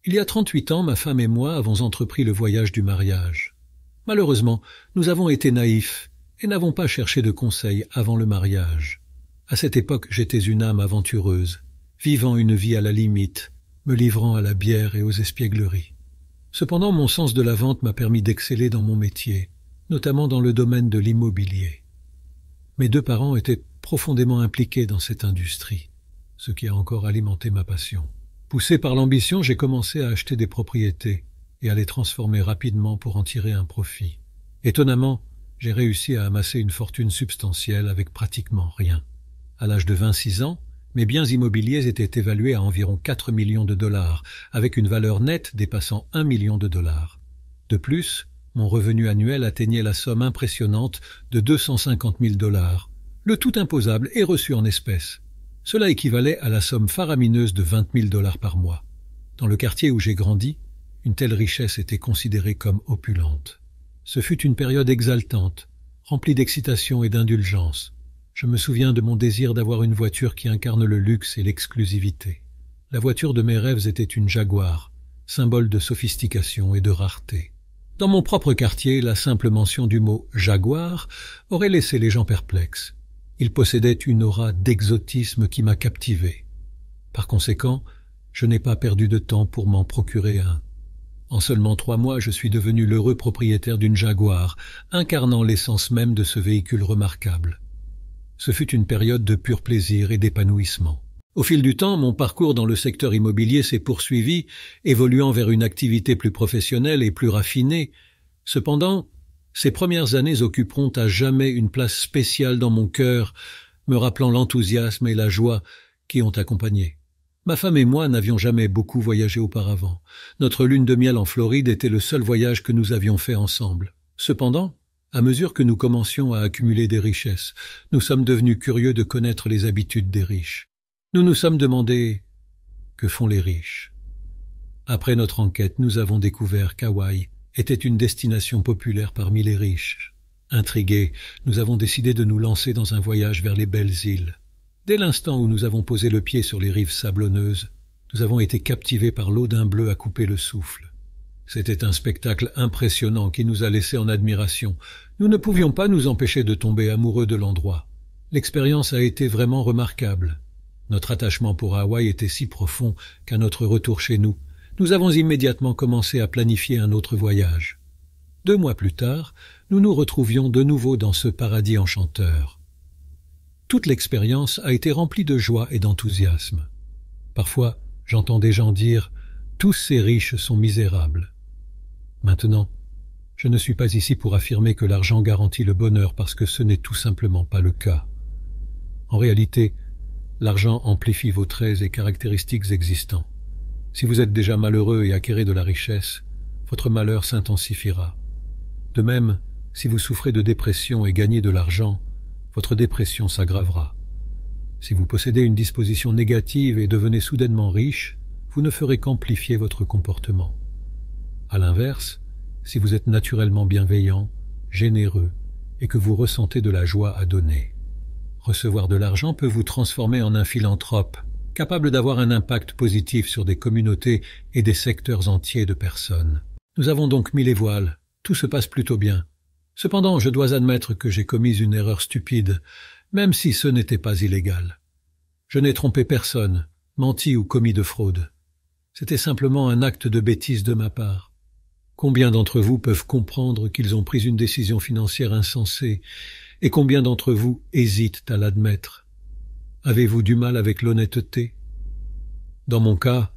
Il y a 38 ans, ma femme et moi avons entrepris le voyage du mariage. Malheureusement, nous avons été naïfs et n'avons pas cherché de conseils avant le mariage. À cette époque, j'étais une âme aventureuse, vivant une vie à la limite, me livrant à la bière et aux espiègleries. Cependant, mon sens de la vente m'a permis d'exceller dans mon métier, notamment dans le domaine de l'immobilier. Mes deux parents étaient profondément impliqués dans cette industrie, ce qui a encore alimenté ma passion. Poussé par l'ambition, j'ai commencé à acheter des propriétés et à les transformer rapidement pour en tirer un profit. Étonnamment, j'ai réussi à amasser une fortune substantielle avec pratiquement rien. À l'âge de 26 ans, mes biens immobiliers étaient évalués à environ 4 millions de dollars, avec une valeur nette dépassant 1 million de dollars. De plus, mon revenu annuel atteignait la somme impressionnante de 250 000 dollars, le tout imposable et reçu en espèces. Cela équivalait à la somme faramineuse de 20 000 dollars par mois. Dans le quartier où j'ai grandi, une telle richesse était considérée comme opulente. Ce fut une période exaltante, remplie d'excitation et d'indulgence. Je me souviens de mon désir d'avoir une voiture qui incarne le luxe et l'exclusivité. La voiture de mes rêves était une Jaguar, symbole de sophistication et de rareté. Dans mon propre quartier, la simple mention du mot « Jaguar » aurait laissé les gens perplexes. Il possédait une aura d'exotisme qui m'a captivé. Par conséquent, je n'ai pas perdu de temps pour m'en procurer un. En seulement 3 mois, je suis devenu l'heureux propriétaire d'une Jaguar, incarnant l'essence même de ce véhicule remarquable. Ce fut une période de pur plaisir et d'épanouissement. Au fil du temps, mon parcours dans le secteur immobilier s'est poursuivi, évoluant vers une activité plus professionnelle et plus raffinée. Cependant, ces premières années occuperont à jamais une place spéciale dans mon cœur, me rappelant l'enthousiasme et la joie qui ont accompagné. Ma femme et moi n'avions jamais beaucoup voyagé auparavant. Notre lune de miel en Floride était le seul voyage que nous avions fait ensemble. Cependant, à mesure que nous commencions à accumuler des richesses, nous sommes devenus curieux de connaître les habitudes des riches. Nous nous sommes demandé « Que font les riches ?» Après notre enquête, nous avons découvert qu'Hawaï était une destination populaire parmi les riches. Intrigués, nous avons décidé de nous lancer dans un voyage vers les belles îles. Dès l'instant où nous avons posé le pied sur les rives sablonneuses, nous avons été captivés par l'eau d'un bleu à couper le souffle. C'était un spectacle impressionnant qui nous a laissés en admiration. Nous ne pouvions pas nous empêcher de tomber amoureux de l'endroit. L'expérience a été vraiment remarquable. Notre attachement pour Hawaï était si profond qu'à notre retour chez nous, nous avons immédiatement commencé à planifier un autre voyage. 2 mois plus tard, nous nous retrouvions de nouveau dans ce paradis enchanteur. Toute l'expérience a été remplie de joie et d'enthousiasme. Parfois, j'entends des gens dire « Tous ces riches sont misérables ». Maintenant, je ne suis pas ici pour affirmer que l'argent garantit le bonheur parce que ce n'est tout simplement pas le cas. En réalité, l'argent amplifie vos traits et caractéristiques existants. Si vous êtes déjà malheureux et acquérez de la richesse, votre malheur s'intensifiera. De même, si vous souffrez de dépression et gagnez de l'argent, votre dépression s'aggravera. Si vous possédez une disposition négative et devenez soudainement riche, vous ne ferez qu'amplifier votre comportement. À l'inverse, si vous êtes naturellement bienveillant, généreux et que vous ressentez de la joie à donner, recevoir de l'argent peut vous transformer en un philanthrope, capable d'avoir un impact positif sur des communautés et des secteurs entiers de personnes. Nous avons donc mis les voiles, tout se passe plutôt bien. Cependant, je dois admettre que j'ai commis une erreur stupide, même si ce n'était pas illégal. Je n'ai trompé personne, menti ou commis de fraude. C'était simplement un acte de bêtise de ma part. Combien d'entre vous peuvent comprendre qu'ils ont pris une décision financière insensée et combien d'entre vous hésitent à l'admettre? Avez-vous du mal avec l'honnêteté? Dans mon cas,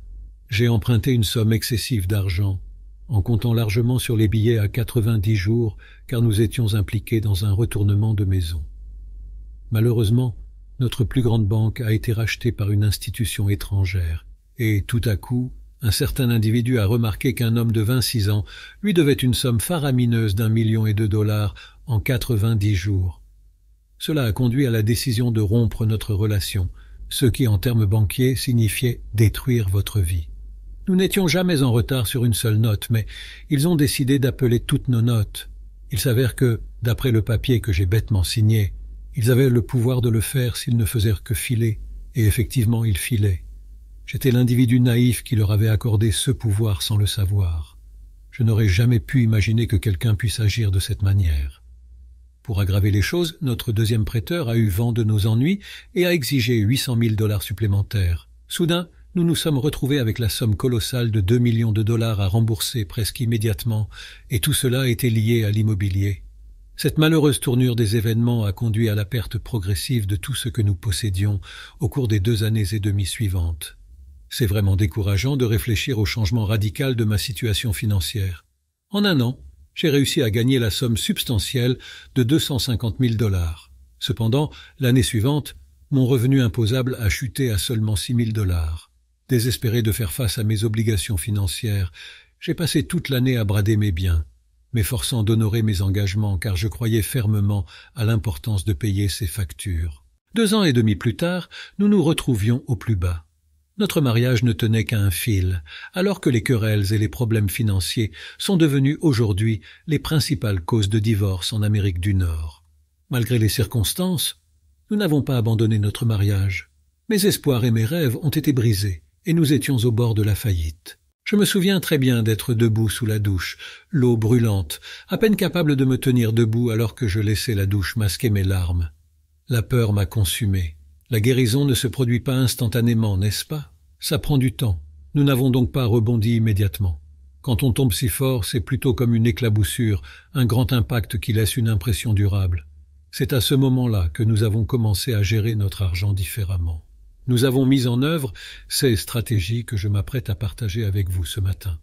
j'ai emprunté une somme excessive d'argent, en comptant largement sur les billets à 90 jours, car nous étions impliqués dans un retournement de maison. Malheureusement, notre plus grande banque a été rachetée par une institution étrangère, et tout à coup, un certain individu a remarqué qu'un homme de 26 ans lui devait une somme faramineuse d'1,2 million de dollars en 90 jours. Cela a conduit à la décision de rompre notre relation, ce qui, en termes banquiers, signifiait détruire votre vie. Nous n'étions jamais en retard sur une seule note, mais ils ont décidé d'appeler toutes nos notes. Il s'avère que, d'après le papier que j'ai bêtement signé, ils avaient le pouvoir de le faire s'ils ne faisaient que filer, et effectivement ils filaient. J'étais l'individu naïf qui leur avait accordé ce pouvoir sans le savoir. Je n'aurais jamais pu imaginer que quelqu'un puisse agir de cette manière. Pour aggraver les choses, notre deuxième prêteur a eu vent de nos ennuis et a exigé 800 000 $ supplémentaires. Soudain, nous nous sommes retrouvés avec la somme colossale de 2 millions de dollars à rembourser presque immédiatement, et tout cela était lié à l'immobilier. Cette malheureuse tournure des événements a conduit à la perte progressive de tout ce que nous possédions au cours des 2 années et demie suivantes. C'est vraiment décourageant de réfléchir au changement radical de ma situation financière. En un an, j'ai réussi à gagner la somme substantielle de 250 000 $. Cependant, l'année suivante, mon revenu imposable a chuté à seulement 6 000 $. Désespéré de faire face à mes obligations financières, j'ai passé toute l'année à brader mes biens, m'efforçant d'honorer mes engagements car je croyais fermement à l'importance de payer ces factures. 2 ans et demi plus tard, nous nous retrouvions au plus bas. Notre mariage ne tenait qu'à un fil, alors que les querelles et les problèmes financiers sont devenus aujourd'hui les principales causes de divorce en Amérique du Nord. Malgré les circonstances, nous n'avons pas abandonné notre mariage. Mes espoirs et mes rêves ont été brisés, et nous étions au bord de la faillite. Je me souviens très bien d'être debout sous la douche, l'eau brûlante, à peine capable de me tenir debout alors que je laissais la douche masquer mes larmes. La peur m'a consumé. La guérison ne se produit pas instantanément, n'est-ce pas? Ça prend du temps. Nous n'avons donc pas rebondi immédiatement. Quand on tombe si fort, c'est plutôt comme une éclaboussure, un grand impact qui laisse une impression durable. C'est à ce moment-là que nous avons commencé à gérer notre argent différemment. Nous avons mis en œuvre ces stratégies que je m'apprête à partager avec vous ce matin.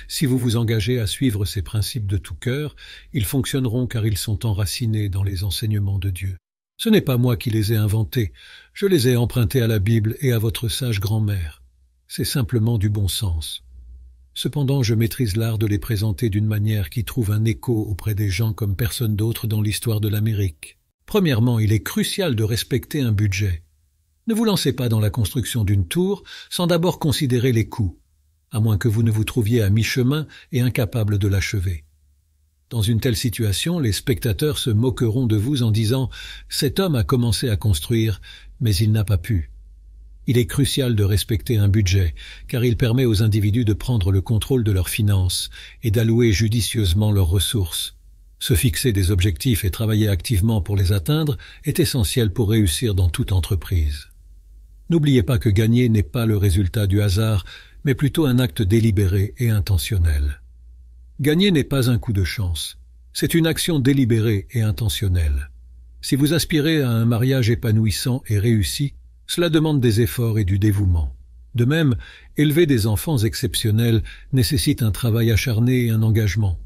Si vous vous engagez à suivre ces principes de tout cœur, ils fonctionneront car ils sont enracinés dans les enseignements de Dieu. Ce n'est pas moi qui les ai inventés, je les ai empruntés à la Bible et à votre sage grand-mère. C'est simplement du bon sens. Cependant, je maîtrise l'art de les présenter d'une manière qui trouve un écho auprès des gens comme personne d'autre dans l'histoire de l'Amérique. Premièrement, il est crucial de respecter un budget. Ne vous lancez pas dans la construction d'une tour sans d'abord considérer les coûts, à moins que vous ne vous trouviez à mi-chemin et incapable de l'achever. Dans une telle situation, les spectateurs se moqueront de vous en disant « Cet homme a commencé à construire, mais il n'a pas pu ». Il est crucial de respecter un budget, car il permet aux individus de prendre le contrôle de leurs finances et d'allouer judicieusement leurs ressources. Se fixer des objectifs et travailler activement pour les atteindre est essentiel pour réussir dans toute entreprise. N'oubliez pas que gagner n'est pas le résultat du hasard, mais plutôt un acte délibéré et intentionnel. Gagner n'est pas un coup de chance, c'est une action délibérée et intentionnelle. Si vous aspirez à un mariage épanouissant et réussi, cela demande des efforts et du dévouement. De même, élever des enfants exceptionnels nécessite un travail acharné et un engagement.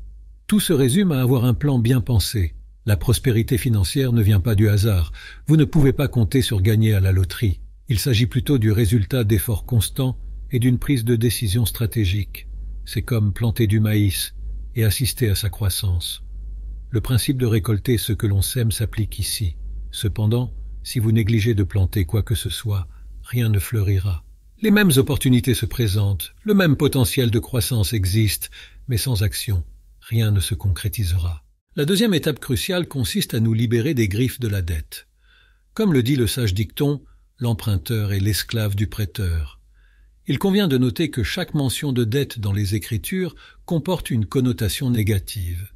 Tout se résume à avoir un plan bien pensé. La prospérité financière ne vient pas du hasard. Vous ne pouvez pas compter sur gagner à la loterie. Il s'agit plutôt du résultat d'efforts constants et d'une prise de décision stratégique. C'est comme planter du maïs et assister à sa croissance. Le principe de récolter ce que l'on sème s'applique ici. Cependant, si vous négligez de planter quoi que ce soit, rien ne fleurira. Les mêmes opportunités se présentent, le même potentiel de croissance existe, mais sans action, rien ne se concrétisera. La deuxième étape cruciale consiste à nous libérer des griffes de la dette. Comme le dit le sage dicton, l'emprunteur est l'esclave du prêteur. Il convient de noter que chaque mention de dette dans les Écritures comporte une connotation négative.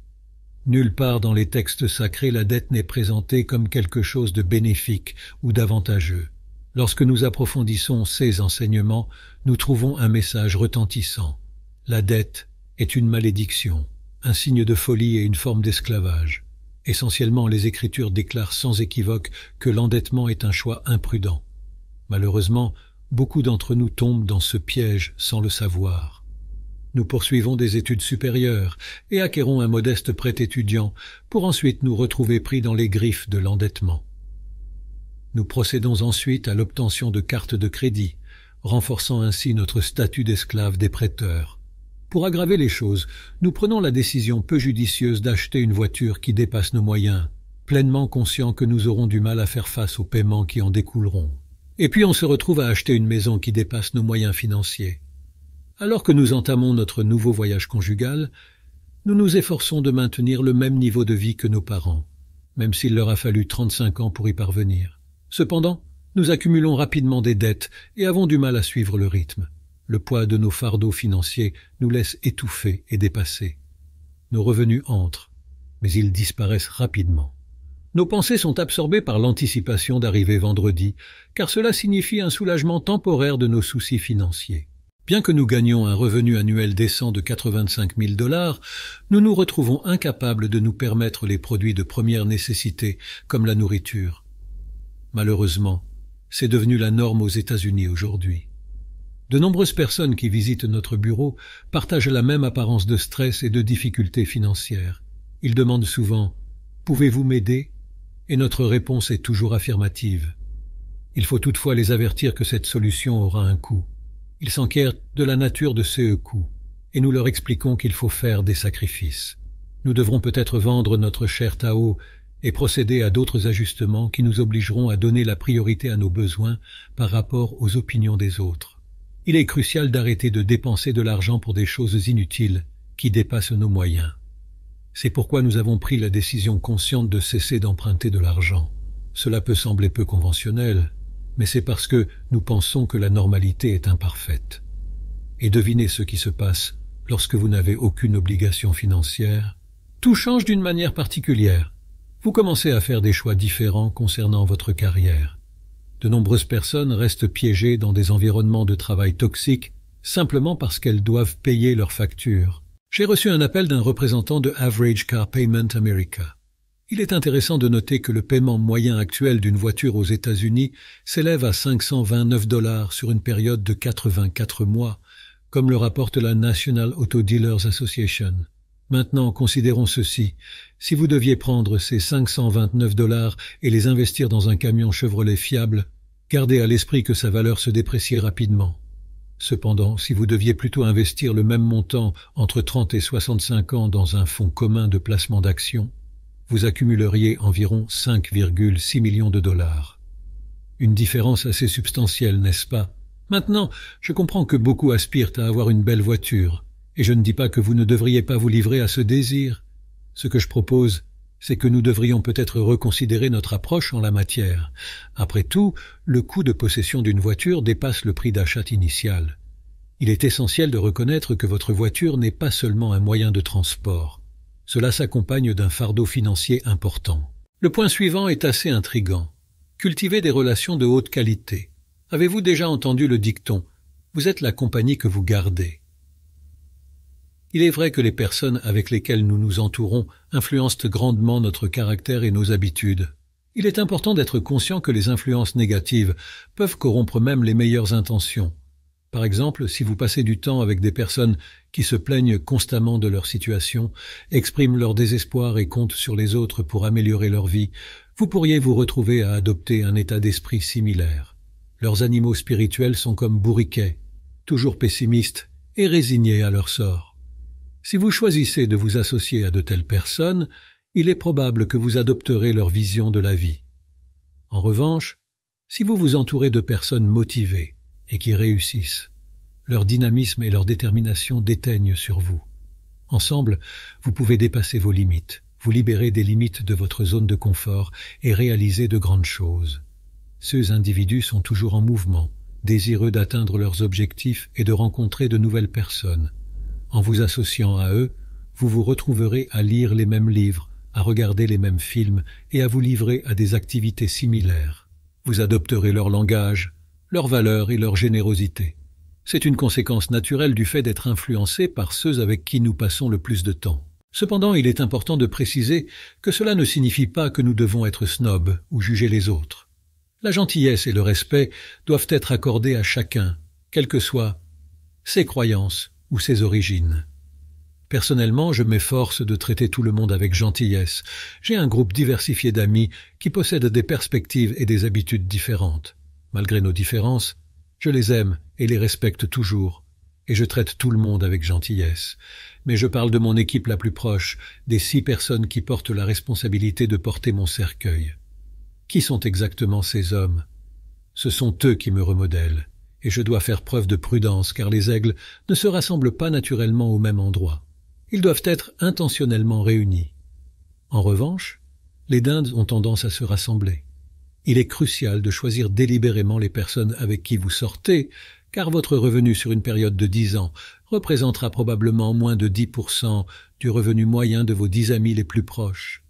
Nulle part dans les textes sacrés la dette n'est présentée comme quelque chose de bénéfique ou d'avantageux. Lorsque nous approfondissons ces enseignements, nous trouvons un message retentissant. La dette est une malédiction, un signe de folie et une forme d'esclavage. Essentiellement, les Écritures déclarent sans équivoque que l'endettement est un choix imprudent. Malheureusement, beaucoup d'entre nous tombent dans ce piège sans le savoir. Nous poursuivons des études supérieures et acquérons un modeste prêt étudiant pour ensuite nous retrouver pris dans les griffes de l'endettement. Nous procédons ensuite à l'obtention de cartes de crédit, renforçant ainsi notre statut d'esclave des prêteurs. Pour aggraver les choses, nous prenons la décision peu judicieuse d'acheter une voiture qui dépasse nos moyens, pleinement conscients que nous aurons du mal à faire face aux paiements qui en découleront. Et puis on se retrouve à acheter une maison qui dépasse nos moyens financiers. Alors que nous entamons notre nouveau voyage conjugal, nous nous efforçons de maintenir le même niveau de vie que nos parents, même s'il leur a fallu 35 ans pour y parvenir. Cependant, Nous accumulons rapidement des dettes et avons du mal à suivre le rythme. Le poids de nos fardeaux financiers nous laisse étouffés et dépassés. Nos revenus entrent, mais ils disparaissent rapidement. Nos pensées sont absorbées par l'anticipation d'arriver vendredi, car cela signifie un soulagement temporaire de nos soucis financiers. Bien que nous gagnions un revenu annuel décent de 85 000 $, nous nous retrouvons incapables de nous permettre les produits de première nécessité, comme la nourriture. Malheureusement, c'est devenu la norme aux États-Unis aujourd'hui. De nombreuses personnes qui visitent notre bureau partagent la même apparence de stress et de difficultés financières. Ils demandent souvent « Pouvez-vous m'aider ?» et notre réponse est toujours affirmative. Il faut toutefois les avertir que cette solution aura un coût. Ils s'enquièrent de la nature de ces coûts, et nous leur expliquons qu'il faut faire des sacrifices. Nous devrons peut-être vendre notre cher Tao et procéder à d'autres ajustements qui nous obligeront à donner la priorité à nos besoins par rapport aux opinions des autres. Il est crucial d'arrêter de dépenser de l'argent pour des choses inutiles qui dépassent nos moyens. C'est pourquoi nous avons pris la décision consciente de cesser d'emprunter de l'argent. Cela peut sembler peu conventionnel, mais c'est parce que nous pensons que la normalité est imparfaite. Et devinez ce qui se passe lorsque vous n'avez aucune obligation financière. Tout change d'une manière particulière. Vous commencez à faire des choix différents concernant votre carrière. De nombreuses personnes restent piégées dans des environnements de travail toxiques simplement parce qu'elles doivent payer leurs factures. J'ai reçu un appel d'un représentant de Average Car Payment America. Il est intéressant de noter que le paiement moyen actuel d'une voiture aux États-Unis s'élève à 529 $ sur une période de 84 mois, comme le rapporte la National Auto Dealers Association. Maintenant, considérons ceci. Si vous deviez prendre ces 529 $ et les investir dans un camion Chevrolet fiable, gardez à l'esprit que sa valeur se déprécie rapidement. Cependant, si vous deviez plutôt investir le même montant entre 30 et 65 ans dans un fonds commun de placement d'actions, vous accumuleriez environ 5,6 millions de $. Une différence assez substantielle, n'est-ce pas? Maintenant, je comprends que beaucoup aspirent à avoir une belle voiture, et je ne dis pas que vous ne devriez pas vous livrer à ce désir. Ce que je propose, c'est que nous devrions peut-être reconsidérer notre approche en la matière. Après tout, le coût de possession d'une voiture dépasse le prix d'achat initial. Il est essentiel de reconnaître que votre voiture n'est pas seulement un moyen de transport. Cela s'accompagne d'un fardeau financier important. Le point suivant est assez intrigant. Cultivez des relations de haute qualité. Avez-vous déjà entendu le dicton « Vous êtes la compagnie que vous gardez ». Il est vrai que les personnes avec lesquelles nous nous entourons influencent grandement notre caractère et nos habitudes. Il est important d'être conscient que les influences négatives peuvent corrompre même les meilleures intentions. Par exemple, si vous passez du temps avec des personnes qui se plaignent constamment de leur situation, expriment leur désespoir et comptent sur les autres pour améliorer leur vie, vous pourriez vous retrouver à adopter un état d'esprit similaire. Leurs animaux spirituels sont comme bourriquets, toujours pessimistes et résignés à leur sort. Si vous choisissez de vous associer à de telles personnes, il est probable que vous adopterez leur vision de la vie. En revanche, si vous vous entourez de personnes motivées et qui réussissent, leur dynamisme et leur détermination déteignent sur vous. Ensemble, vous pouvez dépasser vos limites, vous libérer des limites de votre zone de confort et réaliser de grandes choses. Ces individus sont toujours en mouvement, désireux d'atteindre leurs objectifs et de rencontrer de nouvelles personnes. En vous associant à eux, vous vous retrouverez à lire les mêmes livres, à regarder les mêmes films et à vous livrer à des activités similaires. Vous adopterez leur langage, leurs valeurs et leur générosité. C'est une conséquence naturelle du fait d'être influencé par ceux avec qui nous passons le plus de temps. Cependant, il est important de préciser que cela ne signifie pas que nous devons être snobs ou juger les autres. La gentillesse et le respect doivent être accordés à chacun, quelles que soient ses croyances ou ses origines. Personnellement, je m'efforce de traiter tout le monde avec gentillesse. J'ai un groupe diversifié d'amis qui possèdent des perspectives et des habitudes différentes. Malgré nos différences, je les aime et les respecte toujours, et je traite tout le monde avec gentillesse. Mais je parle de mon équipe la plus proche, des 6 personnes qui portent la responsabilité de porter mon cercueil. Qui sont exactement ces hommes? Ce sont eux qui me remodèlent, et je dois faire preuve de prudence car les aigles ne se rassemblent pas naturellement au même endroit. Ils doivent être intentionnellement réunis. En revanche, les dindes ont tendance à se rassembler. Il est crucial de choisir délibérément les personnes avec qui vous sortez, car votre revenu sur une période de 10 ans représentera probablement moins de 10% du revenu moyen de vos 10 amis les plus proches.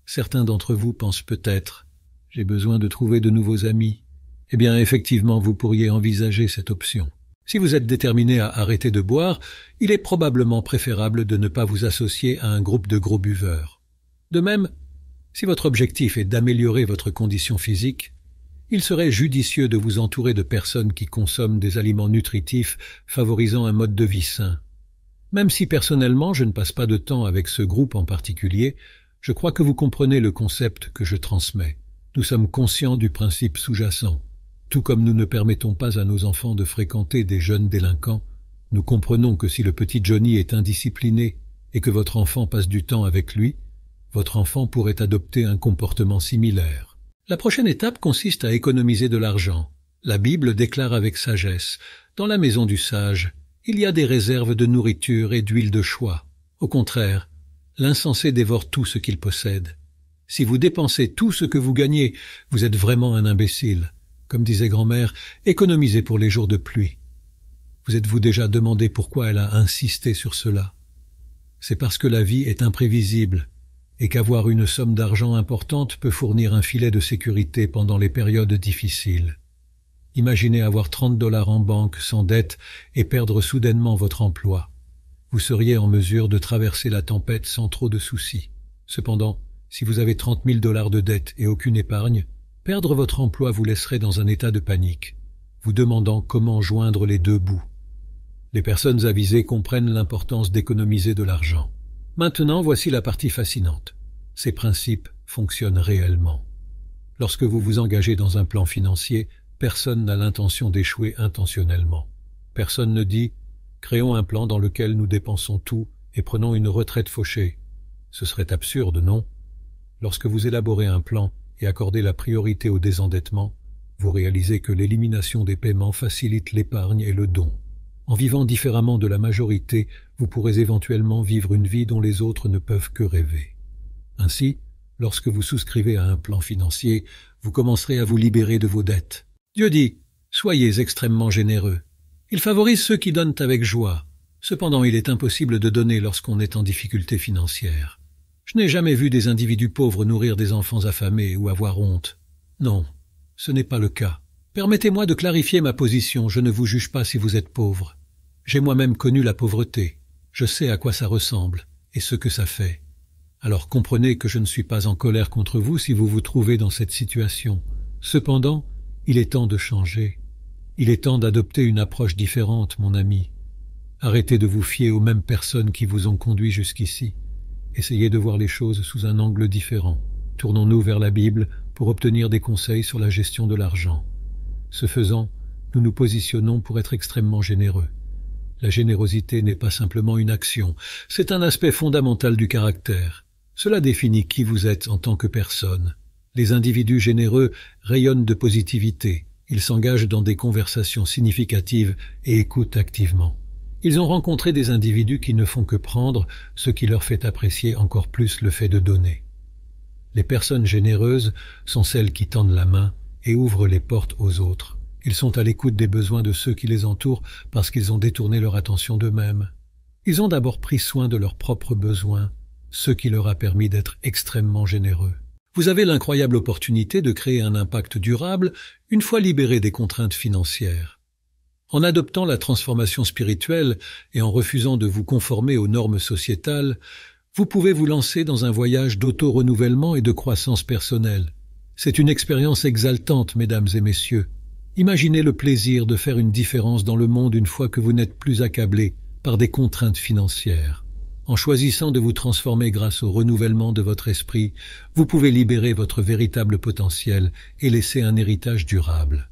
Certains d'entre vous pensent peut-être « j'ai besoin de trouver de nouveaux amis ». Eh bien, effectivement, vous pourriez envisager cette option. Si vous êtes déterminé à arrêter de boire, il est probablement préférable de ne pas vous associer à un groupe de gros buveurs. De même, si votre objectif est d'améliorer votre condition physique, il serait judicieux de vous entourer de personnes qui consomment des aliments nutritifs favorisant un mode de vie sain. Même si personnellement je ne passe pas de temps avec ce groupe en particulier, je crois que vous comprenez le concept que je transmets. Nous sommes conscients du principe sous-jacent. Tout comme nous ne permettons pas à nos enfants de fréquenter des jeunes délinquants, nous comprenons que si le petit Johnny est indiscipliné et que votre enfant passe du temps avec lui, votre enfant pourrait adopter un comportement similaire. La prochaine étape consiste à économiser de l'argent. La Bible déclare avec sagesse « Dans la maison du sage, il y a des réserves de nourriture et d'huile de choix. Au contraire, l'insensé dévore tout ce qu'il possède. Si vous dépensez tout ce que vous gagnez, vous êtes vraiment un imbécile. Comme disait grand-mère, économisez pour les jours de pluie. » Vous êtes-vous déjà demandé pourquoi elle a insisté sur cela? C'est parce que la vie est imprévisible et qu'avoir une somme d'argent importante peut fournir un filet de sécurité pendant les périodes difficiles. Imaginez avoir 30 $ en banque sans dette et perdre soudainement votre emploi. Vous seriez en mesure de traverser la tempête sans trop de soucis. Cependant, si vous avez 30 000 $ de dette et aucune épargne, perdre votre emploi vous laisserait dans un état de panique, vous demandant comment joindre les deux bouts. Les personnes avisées comprennent l'importance d'économiser de l'argent. Maintenant, voici la partie fascinante. Ces principes fonctionnent réellement. Lorsque vous vous engagez dans un plan financier, personne n'a l'intention d'échouer intentionnellement. Personne ne dit « créons un plan dans lequel nous dépensons tout et prenons une retraite fauchée ». Ce serait absurde, non? Lorsque vous élaborez un plan et accordez la priorité au désendettement, vous réalisez que l'élimination des paiements facilite l'épargne et le don. En vivant différemment de la majorité, vous pourrez éventuellement vivre une vie dont les autres ne peuvent que rêver. Ainsi, lorsque vous souscrivez à un plan financier, vous commencerez à vous libérer de vos dettes. Dieu dit « Soyez extrêmement généreux ». Il favorise ceux qui donnent avec joie. Cependant, il est impossible de donner lorsqu'on est en difficulté financière. Je n'ai jamais vu des individus pauvres nourrir des enfants affamés ou avoir honte. Non, ce n'est pas le cas. Permettez-moi de clarifier ma position, je ne vous juge pas si vous êtes pauvre. J'ai moi-même connu la pauvreté. Je sais à quoi ça ressemble et ce que ça fait. Alors comprenez que je ne suis pas en colère contre vous si vous vous trouvez dans cette situation. Cependant, il est temps de changer. Il est temps d'adopter une approche différente, mon ami. Arrêtez de vous fier aux mêmes personnes qui vous ont conduit jusqu'ici. Essayez de voir les choses sous un angle différent. Tournons-nous vers la Bible pour obtenir des conseils sur la gestion de l'argent. Ce faisant, nous nous positionnons pour être extrêmement généreux. La générosité n'est pas simplement une action, c'est un aspect fondamental du caractère. Cela définit qui vous êtes en tant que personne. Les individus généreux rayonnent de positivité. Ils s'engagent dans des conversations significatives et écoutent activement. Ils ont rencontré des individus qui ne font que prendre, ce qui leur fait apprécier encore plus le fait de donner. Les personnes généreuses sont celles qui tendent la main et ouvrent les portes aux autres. Ils sont à l'écoute des besoins de ceux qui les entourent parce qu'ils ont détourné leur attention d'eux-mêmes. Ils ont d'abord pris soin de leurs propres besoins, ce qui leur a permis d'être extrêmement généreux. Vous avez l'incroyable opportunité de créer un impact durable une fois libéré des contraintes financières. En adoptant la transformation spirituelle et en refusant de vous conformer aux normes sociétales, vous pouvez vous lancer dans un voyage d'auto-renouvellement et de croissance personnelle. C'est une expérience exaltante, mesdames et messieurs. Imaginez le plaisir de faire une différence dans le monde une fois que vous n'êtes plus accablé par des contraintes financières. En choisissant de vous transformer grâce au renouvellement de votre esprit, vous pouvez libérer votre véritable potentiel et laisser un héritage durable.